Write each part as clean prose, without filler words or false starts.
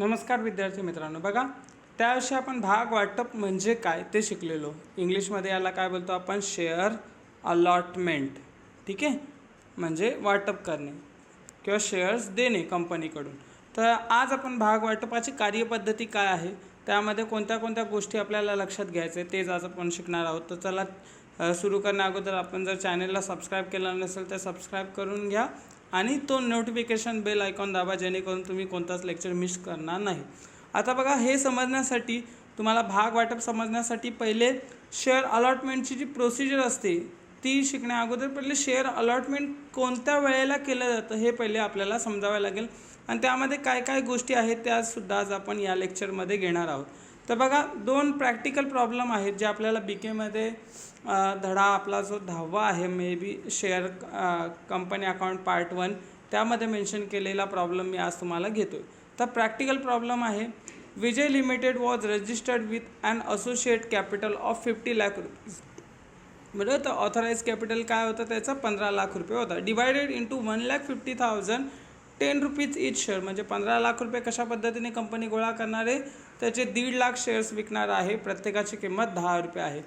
नमस्कार विद्यार्थी मित्रांनो, बघा त्याविषयी आपण भाग वाटप म्हणजे काय ते शिकलेलो. इंग्लिशमध्ये याला काय बोलतो आपण, शेअर अलॉटमेंट. ठीक आहे, म्हणजे वाटप करणे किंवा शेअर्स देणे कंपनीकडून. तर आज आपण भाग वाटपाची कार्यपद्धती काय आहे, त्यामध्ये कोणत्या कोणत्या गोष्टी आपल्याला लक्षात घ्यायचे तेच आज आपण शिकणार आहोत. तर चला सुरू करण्या अगोदर आपण जर चॅनलला सबस्क्राईब केलं नसेल तर सबस्क्राईब करून घ्या आणि तो नोटिफिकेशन बेल आयकॉन दाबा, जेणेकरून तुम्ही कोणताच लेक्चर मिस करणार नाही. आता बघा, हे समजण्यासाठी तुम्हाला भाग वाटप समजण्यासाठी पहिले शेअर अलॉटमेंटची जी प्रोसिजर असते ती शिकण्या अगोदर पहिले शेअर अलॉटमेंट कोणत्या वेळेला केलं जातं हे पहिले आपल्याला समजावं लागेल आणि त्यामध्ये काय काय गोष्टी आहेत त्यासुद्धा आज आपण या लेक्चरमध्ये घेणार आहोत. तर बघा, दोन प्रॅक्टिकल प्रॉब्लेम आहेत जे आपल्याला बी केमध्ये धडा आपला जो 10वा आहे, may be share company account part 1, त्यामध्ये मेन्शन केलेला प्रॉब्लेम मी आज तुम्हाला घेतो आहे. तर प्रॅक्टिकल प्रॉब्लेम आहे, Vijay limited was registered with an associate capital of 50 lakh rupees. बरोबर, तर ऑथराईज कॅपिटल काय होतं त्याचा 15 लाख रुपये होता. Divided into 1,50,000 10 rupees each share, म्हणजे 15 लाख रुपये कशा पद्धतीने कंपनी गोळा करणार आहे, त्याचे 1.5 लाख शेअर्स विकणार आहे, प्रत्येकाची किंमत 10 रुपये आहे.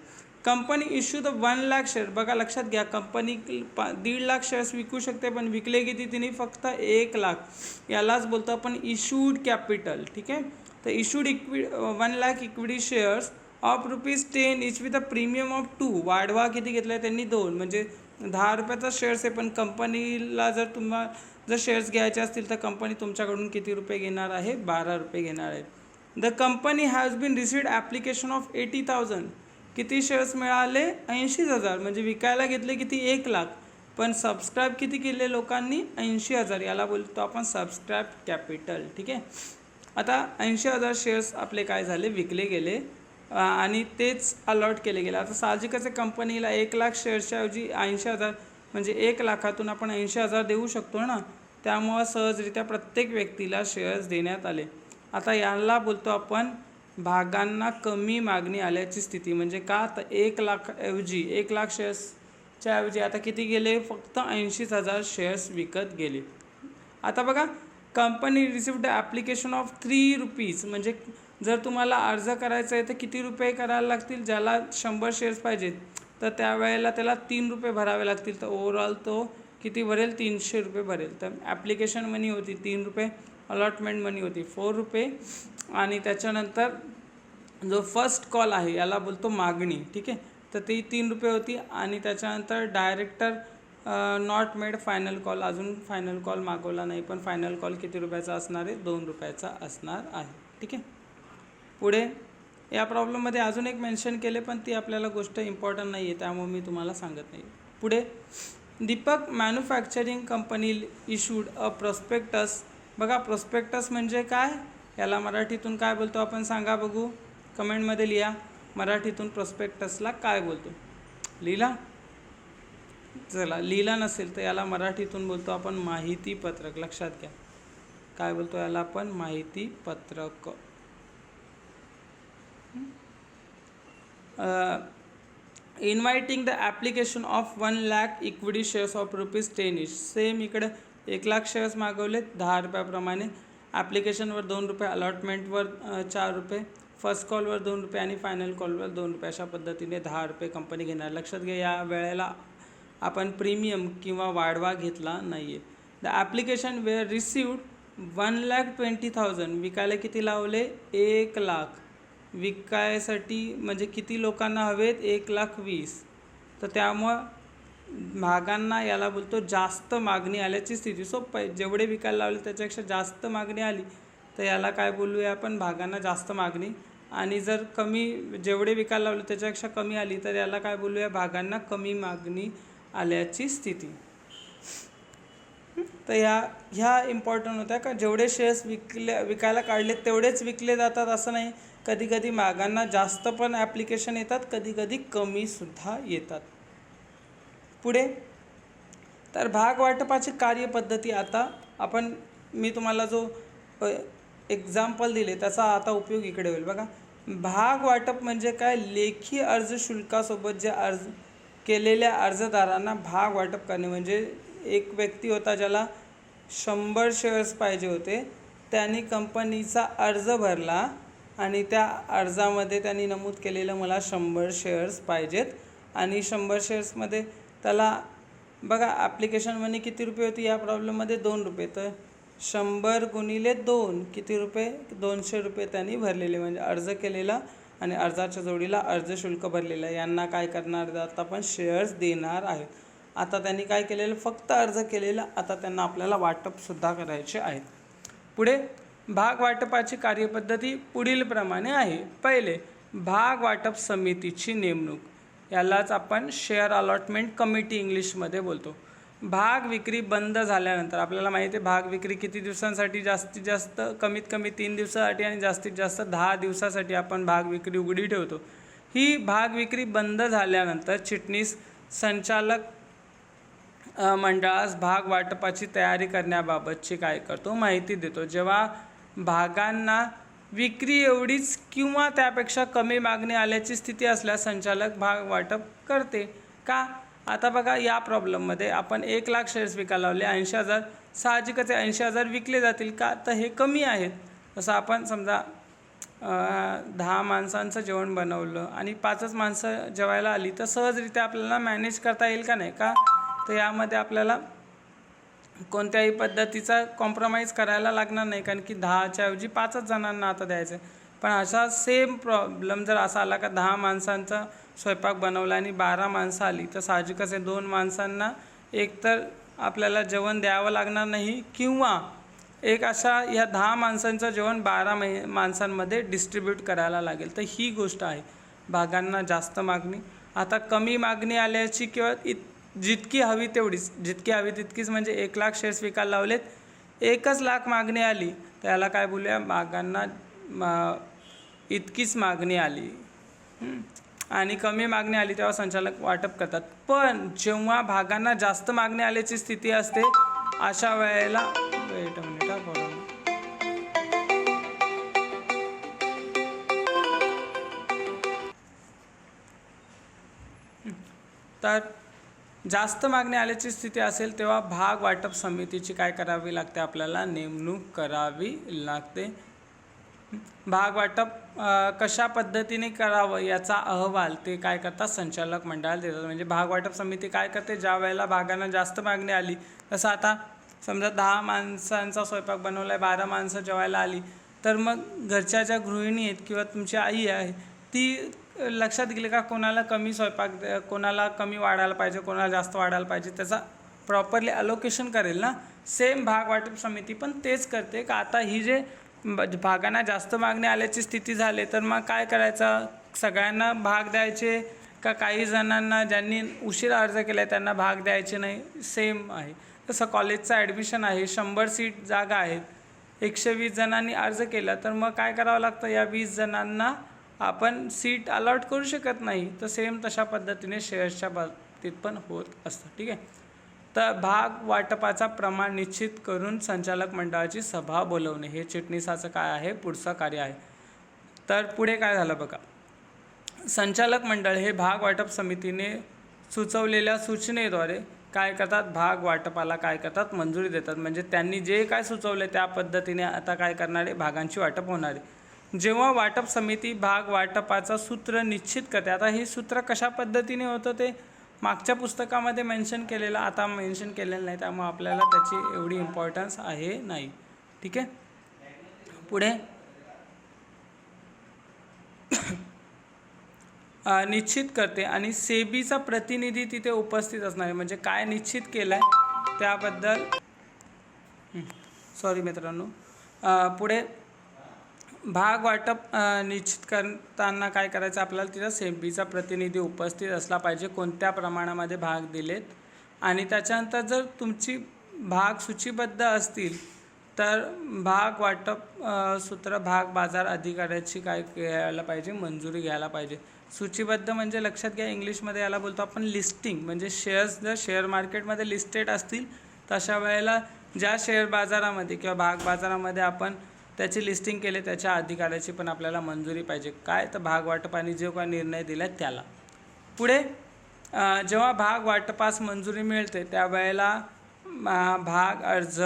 Company issue the 1 lakh share. बघा लक्षात घ्या, कंपनी 1.5 लाख शेअर्स विकू शकते, पण विकले किती तिने, फक्त 1 लाख. यालाच बोलतो आपण इश्यूड कॅपिटल. ठीक आहे, तर issued 1 lakh equity shares of ₹10 each with a premium of 2. वाढवा किती घेतला आहे त्यांनी, 2, म्हणजे 10 रुपयाचा शेअर्स आहे, पण कंपनीला जर शेअर्स घ्यायचे असतील तर कंपनी तुमच्याकडून किती रुपये घेणार आहे, 12 रुपये घेणार आहे. The company has been received application of 80,000. किती शेअर्स मिळाले, 80,000, म्हणजे विकायला घेतले किती, 1 लाख, पण सबस्क्राईब किती केले लोकांनी, 80,000. याला बोलतो आपण सबस्क्राईब कॅपिटल. ठीक आहे, आता 80,000 शेअर्स आपले काय झाले, विकले गेले आणि तेच अलॉट केले गेले. आता साहजिकच कंपनीला 1 लाख शेअर्सच्या ऐवजी 80,000, म्हणजे 1 लाखातून आपण 80,000 देऊ शकतो ना, त्यामुळं सहजरित्या प्रत्येक व्यक्तीला शेअर्स देण्यात आले. आता याला बोलतो आपण भागांना कमी मागणी आल्याची स्थिती. म्हणजे का, तर 1 लाख शेअर्सच्या ऐवजी आता किती गेले, फक्त 80,000 शेअर्स विकत गेले. आता बघा, company received the application of 3 rupees, म्हणजे जर तुम्हाला अर्ज करायचा आहे तर किती रुपये करायला लागतील, ज्याला 100 शेअर्स पाहिजेत तर त्यावेळेला त्याला 3 रुपये भरावे लागतील. तर ओव्हरऑल तो किती भरेल, 300 रुपये भरेल. तर ॲप्लिकेशन मनी होती 3 रुपये, अलॉटमेंट मनी होती 4 रुपये, आणि त्याच्यानंतर जो फर्स्ट कॉल आहे याला बोलतो मागणी. ठीक आहे, तर ती 3 रुपये होती, आणि त्याच्यानंतर director not made final call, अजून फायनल कॉल मागवला नाही, पण फायनल कॉल किती रुपयाचा असणार आहे, 2 रुपयाचा असणार आहे. ठीक आहे, पुढे या प्रॉब्लेममध्ये अजून एक मेन्शन केले, पण ती आपल्याला गोष्ट इम्पॉर्टंट नाही आहे, त्यामुळे मी तुम्हाला सांगत नाही. पुढे, Deepak manufacturing company issued a prospectus. बघा, प्रॉस्पेक्टस म्हणजे काय, याला मराठीतून काय बोलतो आपण, सांगा बघू, कमेंटमध्ये लिहा. मराठीतून प्रॉस्पेक्टसला काय बोलतो, लिहिला, चला लिहिला नसेल तर याला मराठीतून बोलतो आपण माहिती पत्रक. लक्षात घ्या, काय बोलतो याला आपण, माहिती पत्रक. Inviting the application of 1 lakh equity shares of ₹10 each. Same इकडे 1 लाख शेअर्स मागवलेत 10 रुपयाप्रमाणे. ॲप्लिकेशनवर 2 रुपये, अलॉटमेंटवर 4 रुपये, फर्स्ट कॉलवर 2 रुपये आणि फायनल कॉलवर 2 रुपये, अशा पद्धतीने 10 रुपये कंपनी घेणार. लक्षात घ्या, या वेळेला आपण प्रीमियम किंवा वाढवा घेतला नाही आहे. The application were received 1,20,000. विकायला किती लावले, 1 लाख. विकायसाठी म्हणजे किती लोकांना हवेत, 1,20,000. तर त्यामुळं भागांना याला बोलतो जास्त मागणी आल्याची स्थिती. सोपं आहे, जेवढे विकायला लावले त्याच्यापेक्षा जास्त मागणी आली तर याला काय बोलूया आपण, भागांना जास्त मागणी. आणि जर जेवढे विकायला लावले त्याच्यापेक्षा कमी आली तर याला काय बोलूया, भागांना कमी मागणी आल्याची स्थिती. तर ह्या इम्पॉर्टंट होत्या का, जेवढे शेअर्स विकायला काढले तेवढेच विकले जातात असं नाही. कधी कधी भागांना जास्त पण ॲप्लिकेशन येतात, कधी कधी कमीसुद्धा येतात. पुढे, तर भाग वाटपाची कार्यपद्धती. आता मी तुम्हाला जो एक्झाम्पल दिले त्याचा आता उपयोग इकडे होईल. बघा, भाग वाटप म्हणजे काय, लेखी अर्ज शुल्कासोबत जे केलेल्या अर्जदारांना भाग वाटप करणे. म्हणजे एक व्यक्ती होता ज्याला 100 शेअर्स पाहिजे होते, त्यांनी कंपनीचा अर्ज भरला आणि त्या अर्जामध्ये त्यांनी नमूद केलेलं मला 100 शेअर्स पाहिजेत आणि 100 शेअर्समध्ये त्याला बघा ॲप्लिकेशन मनी किती रुपये होती या प्रॉब्लेममध्ये 2 रुपये, तर 100 गुणिले 2 किती रुपये, 200 रुपये त्यांनी भरलेले, म्हणजे अर्ज केलेला आणि अर्जाच्या जोडीला अर्ज शुल्क भरलेलं. यांना काय करणार, आता आपण शेअर्स देणार आहेत. आता त्यांनी काय केलेलं, फक्त अर्ज केलेला, आता त्यांना आपल्याला वाटपसुद्धा करायचे आहे. पुढे भाग वाटपाची कार्यपद्धती पुढील प्रमाणे आहे. पहिले, भाग वाटप समितीची नेमणूक, यालाच आपण शेअर अलॉटमेंट कमिटी इंग्लिशमध्ये बोलतो. भाग विक्री बंद झाल्यानंतर आपल्याला माहिती आहे भाग विक्री किती दिवसांसाठी, जास्तीत जास्त कमीत कमी 3 दिवसासाठी आणि जास्तीत जास्त 10 दिवसासाठी आपण भाग विक्री उघडी ठेवतो. ही भाग विक्री बंद झाल्यानंतर चिटणीस संचालक मंडळास भाग वाटपाची तयारी करण्याबाबतची काय करतो, माहिती देतो. जेव्हा भागांना विक्री एवढीच किंवा त्यापेक्षा कमी मागणी आल्याची स्थिती असल्यास संचालक भाग वाटप करते. का, आता बघा या प्रॉब्लेममध्ये आपण 1,00,000 शेअर्स विकायला लावले, 80,000, साहजिकच 80,000 विकले जातील का, तर हे कमी आहेत. तसं आपण समजा 10 माणसांचं जेवण बनवलं आणि 5च माणसं जेवायला आली तर सहजरित्या आपल्याला मॅनेज करता येईल का नाही का, तर यामध्ये आपल्याला कोणत्याही पद्धतीचा कॉम्प्रोमाइज करायला लागणार नाही, कारण की 10च्या ऐवजी 5च जणांना आता द्यायचं आहे. पण असा सेम प्रॉब्लेम जर असा आला का 10 माणसांचा स्वयंपाक बनवला आणि 12 माणसं आली, तर साहजिकच आहे 2 माणसांना एकतर आपल्याला जेवण द्यावं लागणार नाही किंवा एक अशा या 10 माणसांचं जेवण 12 माणसांमध्ये डिस्ट्रीब्यूट करायला लागेल. तर ही गोष्ट आहे भागांना जास्त मागणी. आता कमी मागणी आल्याची किंवा जितकी हवी तेवढीच, जितकी हवी तितकीच, म्हणजे 1,00,000 शेअर्स विकायला लावलेत, 1,00,000 मागणी आली तर याला काय बोलूया, भागांना इतकीच मागणी आली आणि कमी मागणी आली तेव्हा संचालक वाटप करतात. पण जेव्हा भागांना जास्त मागणी आल्याची स्थिती असते अशा वेळेला वेट अ मिनिट तर जास्त मागणी आल्याची स्थिती असेल तेव्हा भाग वाटप समितीची काय करावी लागते, आपल्याला नेमणूक करावी लागते. भाग वाटप कशा पद्धतीने करावं याचा अहवाल ते काय करतात, संचालक मंडळाला देतात. म्हणजे भाग वाटप समिती काय करते, ज्या वेळेला भागांना जास्त मागणी आली, तसं आता समजा 10 माणसांचा स्वयंपाक बनवला आहे, 12 माणसं जेवायला आली, तर मग घरच्या ज्या गृहिणी आहेत किंवा तुमची आई आहे ती लक्षात गेली का कोणाला कमी स्वयंपाक, कोणाला कमी वाढायला पाहिजे, कोणाला जास्त वाढायला पाहिजे, त्याचा प्रॉपरली अलोकेशन करेल ना. सेम भाग वाटप समिती पण तेच करते का आता ही जे भागांना जास्त मागणी आल्याची स्थिती झाली तर मग काय करायचं, सगळ्यांना भाग द्यायचे का काही जणांना ज्यांनी उशिरा अर्ज केला आहे त्यांना भाग द्यायचे नाही. सेम आहे तसं कॉलेजचं ॲडमिशन आहे, 100 सीट जागा आहेत, 120 जणांनी अर्ज केला तर मग काय करावं लागतं, या 20 जणांना आपण सीट अलॉट करू शकत नाही. तर सेम तशा पद्धतीने शेअर्सच्या बाबतीत पण होत असतं. ठीक आहे, तर भाग वाटपाचा प्रमाण निश्चित करून संचालक मंडळाची सभा बोलवणे हे चिटणीसाचं काय आहे, पुढचं कार्य आहे. तर पुढे काय झालं बघा, संचालक मंडळ हे भाग वाटप समितीने सुचवलेल्या सूचनेद्वारे काय करतात, भाग वाटपाला काय करतात, मंजुरी देतात. म्हणजे त्यांनी जे काय सुचवले त्या पद्धतीने आता काय करणार आहे, भागांची वाटप होणार आहे. जेव्हा वाटप समिती भाग वाटपाचं सूत्र निश्चित करते, आता हे सूत्र कशा पद्धतीने होतं ते मागच्या पुस्तकामध्ये मेन्शन केलेलं, आता मेन्शन केलेलं नाही, त्यामुळे आपल्याला त्याची एवढी इम्पॉर्टन्स आहे नाही. ठीक आहे, पुढे निश्चित करते आणि सेबीचा प्रतिनिधी तिथे उपस्थित असणार आहे. म्हणजे काय निश्चित केलं आहे त्याबद्दल, सॉरी मित्रांनो, पुढे भाग वाटप निश्चित करताना काय करायचं, आपल्याला तिथं सेबीचा प्रतिनिधी उपस्थित असला पाहिजे, कोणत्या प्रमाणामध्ये भाग दिलेत, आणि त्याच्यानंतर जर तुमची भाग सूचीबद्ध असतील तर भाग वाटप सूत्र भाग बाजार अधिकाऱ्याची काय घ्यायला पाहिजे, मंजुरी घ्यायला पाहिजे. सूचीबद्ध म्हणजे लक्षात घ्या, इंग्लिशमध्ये याला बोलतो आपण लिस्टिंग. म्हणजे शेअर्स जर शेअर मार्केटमध्ये लिस्टेड असतील तशा वेळेला ज्या शेअर बाजारामध्ये किंवा भाग बाजारामध्ये आपण त्याची लिस्टिंग केले त्याच्या अधिकाऱ्याची पण आपल्याला मंजुरी पाहिजे. काय, तर भाग वाटपाने जो काय निर्णय दिला त्याला. पुढे जेव्हा भाग वाटपास मंजुरी मिळते त्यावेळेला भाग अर्ज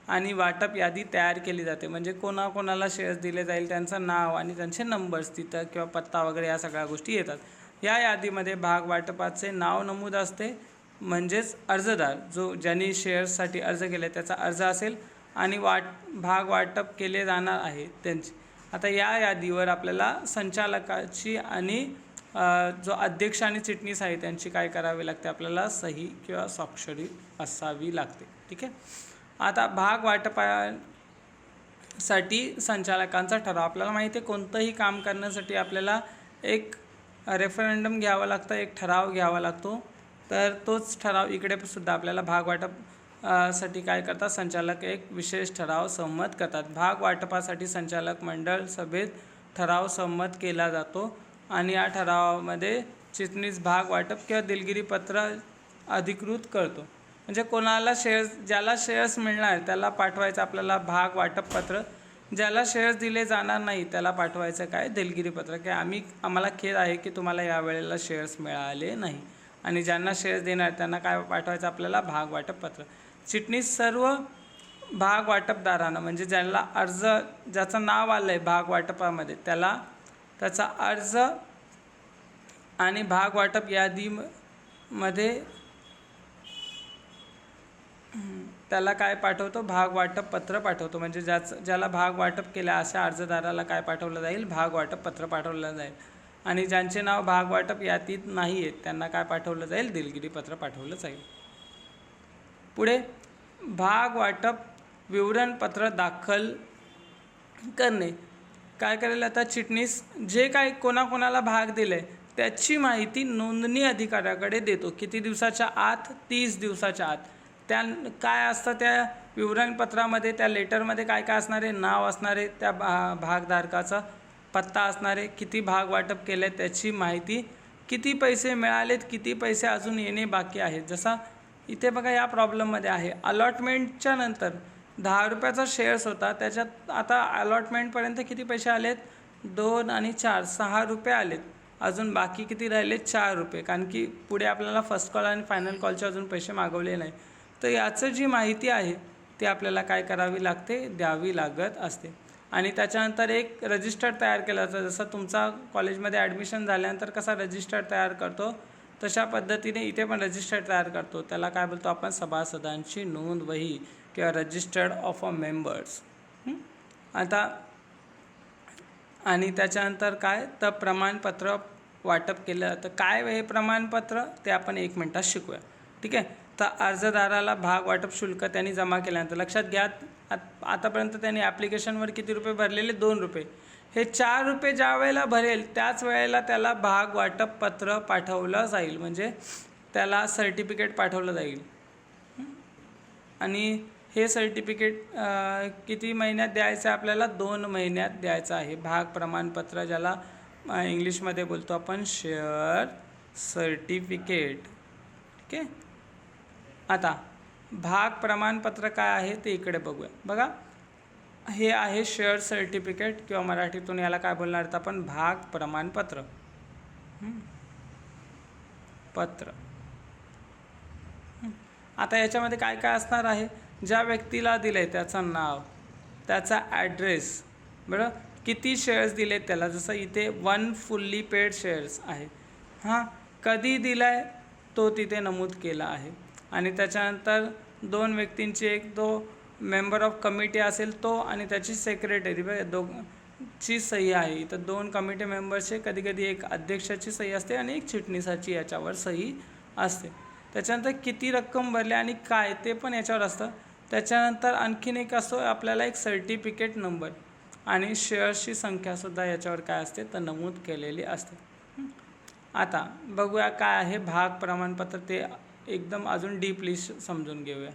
आणि वाटप यादी तयार केली जाते. म्हणजे कोणाकोणाला शेअर्स दिले जाईल त्यांचं नाव आणि त्यांचे नंबर्स तिथं किंवा पत्ता वगैरे या सगळ्या गोष्टी येतात. या यादीमध्ये भाग वाटपाचे नाव नमूद असते, म्हणजेच अर्जदार जो ज्यांनी शेअर्ससाठी अर्ज केले त्याचा अर्ज असेल आणि भाग वाटप केले जाणार आहे त्यांची. आता या यादीवर आपल्याला संचालकाची आणि जो अध्यक्ष आणि चिटणीस आहे त्यांची काय करावी लागते, आपल्याला सही किंवा स्वाक्षरी असावी लागते. ठीक आहे. आता भाग वाटपासाठी संचालकांचा ठराव. आपल्याला माहिती आहे कोणतंही काम करण्यासाठी आपल्याला एक रेफरंडम घ्यावा लागतं, एक ठराव घ्यावा लागतो. तर तोच ठराव इकडे सुद्धा आपल्याला भाग वाटप साठी काय करतात, संचालक एक विशेष ठराव संमत करतात. भाग वाटपासाठी संचालक मंडळ सभेत ठराव संमत केला जातो आणि या ठरावामध्ये चिटणीस भाग वाटप किंवा दिलगिरी पत्र अधिकृत करतो. म्हणजे कोणाला शेअर्स, ज्याला शेअर्स मिळणार त्याला पाठवायचं आपल्याला भाग वाटप पत्र, ज्याला शेअर्स दिले जाणार नाही त्याला पाठवायचं काय, दिलगिरी पत्र, की आम्हाला खेद आहे की तुम्हाला यावेळेला शेअर्स मिळाले नाही. आणि ज्यांना शेअर्स देणार त्यांना काय पाठवायचं आपल्याला, भाग वाटप पत्र. चिटणीस सर्व भाग वाटपदारांना, म्हणजे ज्याला अर्ज, ज्याचं नाव आलं आहे भाग वाटपामध्ये त्याला त्याचा अर्ज आणि भाग वाटप यादीमध्ये त्याला काय पाठवतो, भाग वाटप पत्र पाठवतो. म्हणजे ज्याला भाग वाटप केलं अशा अर्जदाराला काय पाठवलं जाईल, भाग वाटप पत्र पाठवलं जाईल. आणि ज्यांचे नाव भाग वाटप यादीत नाही आहेत त्यांना काय पाठवलं जाईल, दिलगिरी पत्र पाठवलं जाईल. पुढे भाग वाटप विवरणपत्र दाखल करणे. काय करेल आता चिटणीस जे काय कोणाकोणाला भाग दिले त्याची माहिती नोंदणी अधिकाऱ्याकडे देतो. किती दिवसाच्या आत, 30 दिवसाच्या आत. त्या काय असतं त्या विवरणपत्रामध्ये, त्या लेटरमध्ये काय काय असणारे, नाव असणारे, त्या भागधारकाचा पत्ता असणारे, किती भाग वाटप केले त्याची माहिती, किती पैसे मिळालेत, किती पैसे अजून येणे बाकी आहेत. जसा इथे बघा या प्रॉब्लेममध्ये आहे, अलॉटमेंटच्या नंतर 10 रुपयाचा शेअर्स होता, त्याच्यात आता अलॉटमेंटपर्यंत किती पैसे आलेत, 2 आणि 4 6 रुपये आलेत. अजून बाकी किती राहिलेत, 4 रुपये, कारण की पुढे आपल्याला फर्स्ट कॉल आणि फायनल कॉलचे अजून पैसे मागवले नाही. तर याचं जी माहिती आहे ती आपल्याला काय करावी लागते, द्यावी लागत असते. आणि त्याच्यानंतर एक रजिस्टर तयार केला जातं. जसं तुमचा कॉलेजमध्ये ॲडमिशन झाल्यानंतर कसा रजिस्टर तयार करतो तशा पद्धतीने इथे पण रजिस्टर तयार करतो. त्याला काय बोलतो आपण, सभासदांची नोंद वही किंवा रजिस्टर्ड ऑफ अ मेंबर्स. आता आणि त्याच्यानंतर काय, तर प्रमाणपत्र वाटप केलं जातं. काय हे प्रमाणपत्र ते आपण 1 मिनिटात शिकूया. ठीक आहे. तर अर्जदाराला भाग वाटप शुल्क त्यांनी जमा केल्यानंतर, लक्षात घ्या आतापर्यंत त्यांनी ॲप्लिकेशनवर किती रुपये भरलेले, 2 रुपये. हे 4 रुपये ज्या वेळेला भरेल त्याच वेळेला त्याला भाग वाटप पत्र पाठवलं जाईल, म्हणजे त्याला सर्टिफिकेट पाठवलं जाईल. आणि हे सर्टिफिकेट किती महिन्यात द्यायचं आहे आपल्याला, 2 महिन्यात द्यायचं आहे. भाग प्रमाणपत्र ज्याला इंग्लिशमध्ये बोलतो आपण शेअर सर्टिफिकेट. ठीक आहे. आता भाग प्रमाणपत्र काय आहे ते इकडे बघूया. बघा हे आहे शेअर सर्टिफिकेट किंवा मराठीतून याला काय बोलणार आहेत आपण, भाग प्रमाणपत्र पत्र. आता याच्यामध्ये काय काय असणार आहे, ज्या व्यक्तीला दिलं आहे त्याचं नाव, त्याचा ॲड्रेस, बरं किती शेअर्स दिले त्याला, जसं इथे 1 फुल्ली पेड शेअर्स आहे, कधी दिला आहे तो तिथे नमूद केला आहे. आणि त्याच्यानंतर 2 व्यक्तींची, एक तो मेंबर ऑफ कमिटी असेल तो आणि त्याची सेक्रेटरी, दोघांची सही आहे. इथं 2 कमिटी मेंबर्सचे, कधी कधी एक अध्यक्षाची सही असते आणि एक चिटणीसाची याच्यावर सही असते. त्याच्यानंतर किती रक्कम भरली आणि काय ते पण याच्यावर असतं. त्याच्यानंतर आणखीन एक असतो आपल्याला एक सर्टिफिकेट नंबर आणि शेअर्सची संख्यासुद्धा याच्यावर काय असते तर नमूद केलेली असते. आता बघूया काय आहे भाग प्रमाणपत्र, ते एकदम अजून डीपली समजून घेऊया.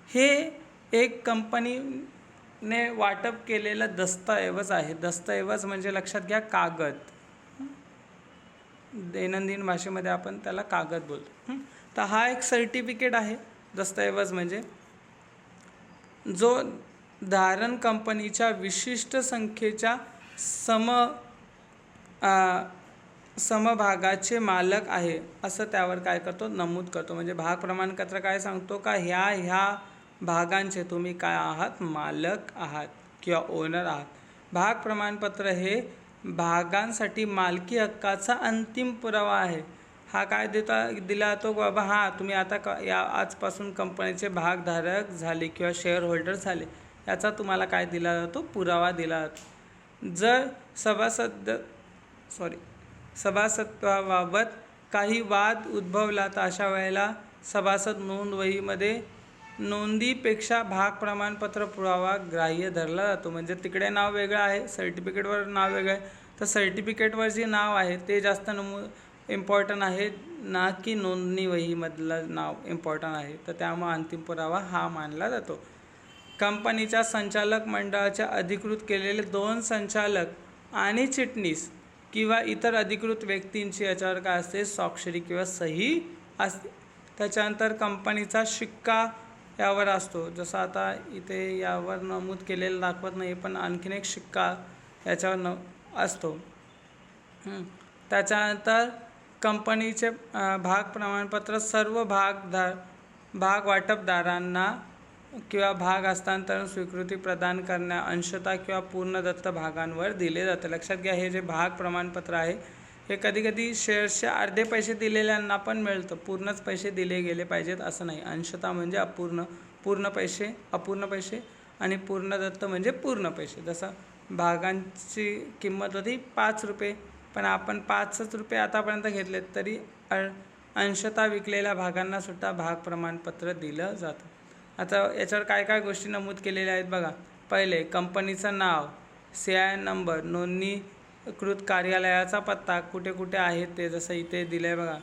हे एक कंपनीने वाटप केलेलं दस्तऐवज आहे. दस्तऐवज म्हणजे लक्षात घ्या कागद, दैनंदिन भाषेमध्ये आपण त्याला कागद बोलतो. तर हा एक सर्टिफिकेट आहे दस्तऐवज म्हणजे, जो धारण कंपनीच्या विशिष्ट संख्येच्या समभागाचे मालक आहे असं त्यावर काय करतो, नमूद करतो. म्हणजे भाग प्रमाणपत्र काय सांगतो का ह्या भागांचे तुम्ही काय आहात, मालक आहात किंवा ओनर आहात. भाग प्रमाणपत्र हे भागांसाठी मालकी हक्काचा अंतिम पुरावा आहे. हा काय दिला जातो बाबा, हां तुम्ही आता या आजपासून कंपनीचे भागधारक झाले किंवा शेअर होल्डर झाले, याचा तुम्हाला काय दिला जातो, पुरावा दिला जातो. जर सभासदत्वाबाबत काही वाद उद्भवला तर अशा वेळेला सभासद नोंदवहीमध्ये नोंदीपेक्षा भाग प्रमाणपत्र पुरावा ग्राह्य धरला जातो. म्हणजे तिकडे नाव वेगळं आहे, सर्टिफिकेटवर नाव वेगळं आहे, तर सर्टिफिकेटवर जे नाव आहे ते जास्त इम्पॉर्टंट आहे ना की नोंदणी वहीमधलं नाव इम्पॉर्टंट आहे. तर त्यामुळे अंतिम पुरावा हा मानला जातो. कंपनीच्या संचालक मंडळाच्या अधिकृत केलेले 2 संचालक आणि चिटणीस किंवा इतर अधिकृत व्यक्तींची याच्यावर काय असते, स्वाक्षरी किंवा सही असते. त्याच्यानंतर कंपनीचा शिक्का यावर असतो. जसं आता इथे यावर नमूद केलेलं दाखवत नाही, पण आणखीन एक शिक्का याच्यावर असतो. त्याच्यानंतर कंपनीचे भाग प्रमाणपत्र सर्व भाग वाटपदारांना किंवा भाग हस्तांतरण स्वीकृती प्रदान करण्या अंशतः किंवा पूर्ण दत्त भागांवर दिले जाते. लक्षात घ्या, हे जे भाग प्रमाणपत्र आहे हे कधीकधी शेअर्सचे अर्धे पैसे दिलेल्यांना पण मिळतं. पूर्णच पैसे दिले गेले पाहिजेत असं नाही. अंशतः म्हणजे पूर्ण पैसे, अपूर्ण पैसे, आणि पूर्ण दत्त म्हणजे पूर्ण पैसे. जसं भागांची किंमत होती 5 रुपये, पण आपण 5च रुपये आतापर्यंत घेतलेत, तरी अंशतः विकलेल्या भागांना सुद्धा भाग प्रमाणपत्र दिलं जातं. आता याच्यावर काय काय गोष्टी नमूद केलेल्या आहेत बघा. पहिले, कंपनीचं नाव, CIN नंबर, नोंदणीकृत कार्यालयाचा पत्ता कुठे कुठे आहे ते, जसं इथे दिलं आहे बघा,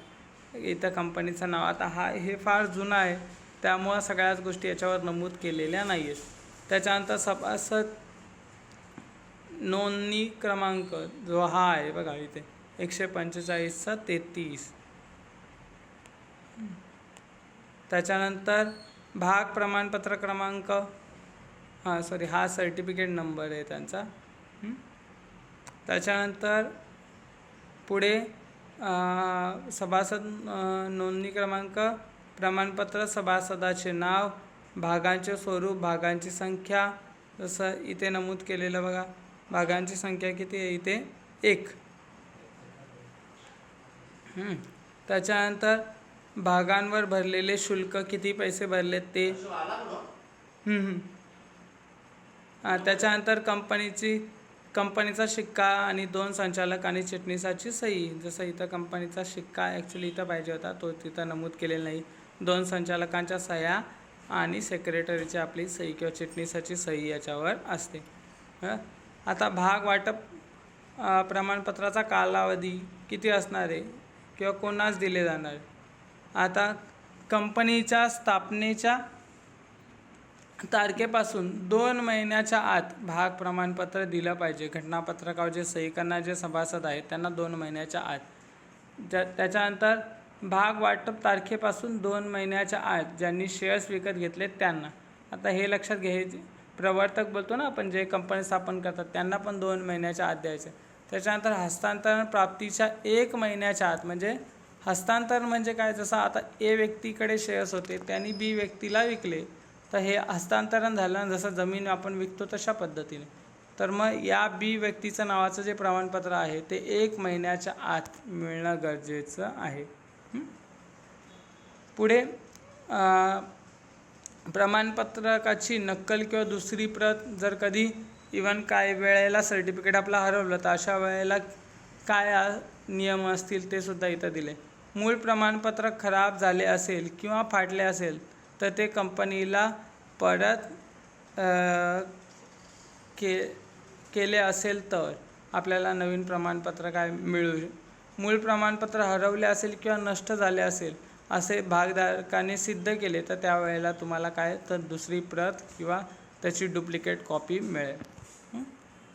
इथं कंपनीचं नाव. आता हे फार जुनं आहे, त्यामुळं सगळ्याच गोष्टी याच्यावर नमूद केलेल्या नाही आहेत. त्याच्यानंतर सभासद नोंदणी क्रमांक जो हा आहे बघा इथे 145/33. त्याच्यानंतर भाग प्रमाणपत्र क्रमांक, हा सर्टिफिकेट नंबर आहे त्यांचा. त्याच्यानंतर पुढे सभासद नोंदणी क्रमांक, प्रमाणपत्र, सभासदाचे नाव, भागांचे स्वरूप, भागांची संख्या, जसं इथे नमूद केलेलं बघा, भागांची संख्या किती आहे इथे 1. त्याच्यानंतर भागांवर भरलेले शुल्क, किती पैसे भरलेत ते. त्याच्यानंतर कंपनीचा शिक्का आणि 2 संचालक आणि चिटणीसाची सही. जसं इथं कंपनीचा शिक्का ॲक्च्युली इथं पाहिजे होता, तो तिथं नमूद केलेला नाही. 2 संचालकांच्या सह्या आणि सेक्रेटरीची आपली सही किंवा चिटणीसाची सही याच्यावर असते. आता भाग वाटप प्रमाणपत्राचा कालावधी किती असणार आहे किंवा कोणास दिले जाणार आहे. आता कंपनीच्या स्थापनेच्या तारखेपासून 2 महिन्याच्या आत भाग प्रमाणपत्र दिलं पाहिजे. घटनापत्रकावर जे सही करणारे जे सभासद आहेत त्यांना 2 महिन्याच्या आत. त्याच्यानंतर भाग वाटप तारखेपासून 2 महिन्याच्या आत ज्यांनी शेअर्स विकत घेतले त्यांना. आता हे लक्षात घ्यायचे, प्रवर्तक बोलतो ना आपण, जे कंपनी स्थापन करतात त्यांना पण 2 महिन्याच्या आत द्यायचे. त्याच्यानंतर हस्तांतरण प्राप्तीच्या 1 महिन्याच्या आत. म्हणजे हस्तांतरण म्हणजे काय, जसं आता A व्यक्तीकडे शेअर्स होते, त्यांनी B व्यक्तीला विकले, तर हे हस्तांतरण झालं. जसं जमीन आपण विकतो तशा पद्धतीने. तर मग या B व्यक्तीचं नावाचं जे प्रमाणपत्र आहे ते 1 महिन्याच्या आत मिळणं गरजेचं आहे. पुढे प्रमाणपत्रकाची नक्कल किंवा दुसरी प्रत, जर कधी इव्हन काय वेळेला सर्टिफिकेट आपलं हरवलं तर अशा वेळेला काय नियम असतील ते सुद्धा इथं दिले. मूळ प्रमाणपत्र खराब झाले असेल किंवा फाटले असेल तर ते कंपनीला परत केले असेल तर आपल्याला नवीन प्रमाणपत्र काय मिळू. मूळ प्रमाणपत्र हरवले असेल किंवा नष्ट झाले असेल असे भागधारकाने सिद्ध केले तर त्यावेळेला तुम्हाला काय, तर दुसरी प्रत किंवा त्याची डुप्लिकेट कॉपी मिळेल.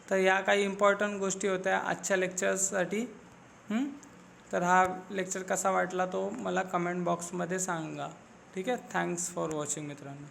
तर या काही इम्पॉर्टंट गोष्टी होत्या आजच्या लेक्चर्ससाठी. तर हा लेक्चर कसा वाटला तो मला कमेंट बॉक्समध्ये सांगा. ठीक आहे. थँक्स फॉर वॉचिंग मित्रांनो.